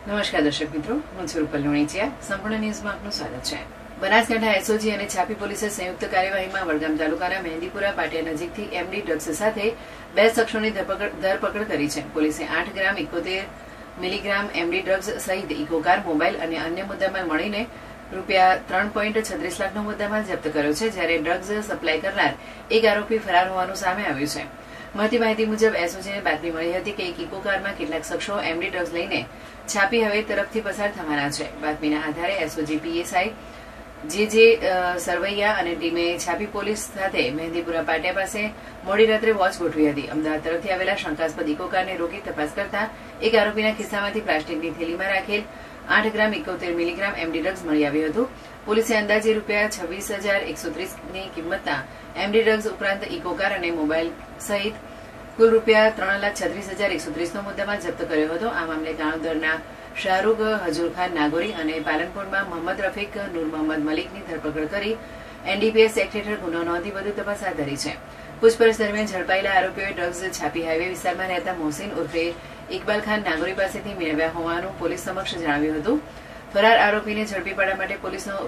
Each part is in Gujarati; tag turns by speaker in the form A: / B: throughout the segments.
A: નમસ્કાર દર્શક મિત્રો, હું છું રૂપલ લુણીચિયા. સંપૂર્ણ ન્યૂઝમાં આપનું સ્વાગત છે. બનાસકાંઠા એસઓજી અને છાપી પોલીસે સંયુક્ત કાર્યવાહીમાં વડગામ તાલુકાના મહેંદીપુરા પાટિયા નજીકથી એમડી ડ્રગ્સ સાથે 2 શખ્સોની ધરપકડ કરી છે. પોલીસે 8 ગ્રામ 71 મિલીગ્રામ એમડી ડ્રગ્સ સહિત ઇકોકાર, મોબાઈલ અને અન્ય મુદ્દામાલ મળીને રૂપિયા 3.36 લાખનો મુદ્દામાલ જપ્ત કર્યો છે. જ્યારે ડ્રગ્સ સપ્લાય કરનાર એક આરોપી ફરાર હોવાનું સામે આવ્યું છે. મળતી માહિતી મુજબ એસઓજીને બાતમી મળી હતી કે એક ઇકોકારમાં કેટલાક શખ્સો એમડી ડ્રગ્સ લઈને છાપી હાઈવે તરફથી પસાર થવાના છે. બાતમીના આધારે એસઓજી પીએસઆઈ જે સરવૈયા અને ટીમે છાપી પોલીસ સાથે મહેંદીપુરા પાટિયા પાસે મોડી રાત્રે વોચ ગોઠવી હતી. અમદાવાદ તરફથી આવેલા શંકાસ્પદ ઇકોકારને રોકી તપાસ કરતા એક આરોપીના ખિસ્સામાંથી પ્લાસ્ટિકની થેલીમાં રાખેલ 8 ગ્રામ 71 મિલીગ્રામ એમડી ડ્રગ્સ મળી આવ્યું હતું. પોલીસે અંદાજે રૂપિયા 26,130ની કિંમતના એમડી ડ્રગ્સ ઉપરાંત ઇકોકાર અને મોબાઈલ સહિત કુલ રૂપિયા 3,36,130નો મુદ્દામાલ જપ્ત કર્યો હતો. આ મામલે કાણોદરના શાહરૂખ હજુરખાન નાગોરી અને પાલનપુરમાં મોહમ્મદ રફીક નૂર મોહમ્મદ મલિકની ધરપકડ કરી એનડીપીએસ એક્ટ હેઠળ ગુનો નોંધી વધુ તપાસ હાથ ધરી છે. પૂછપરછ દરમિયાન ઝડપાયેલા આરોપીઓએ ડ્રગ્સ છાપી હાઈવે વિસ્તારમાં રહેતા મોહસિન ઉર્ફે ઇકબાલ ખાન નાગોરી પાસેથી મેળવ્યા હોવાનું પોલીસ સમક્ષ જણાવ્યું હતું. ફરાર આરોપીને ઝડપી પાડવા માટે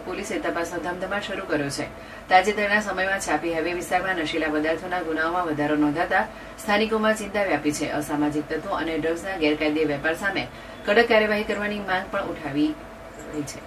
A: પોલીસે તપાસનો ધમધમાટ શરૂ કર્યો છે. તાજેતરના સમયમાં છાપી હાઈવે વિસ્તારમાં નશીલા પદાર્થોના ગુનાઓમાં વધારો નોંધાતા સ્થાનિકોમાં ચિંતા વ્યાપી છે. અસામાજિક તત્વો અને ડ્રગ્સના ગેરકાયદે વેપાર સામે કડક કાર્યવાહી કરવાની માંગ પણ ઉઠાવી રહી છે.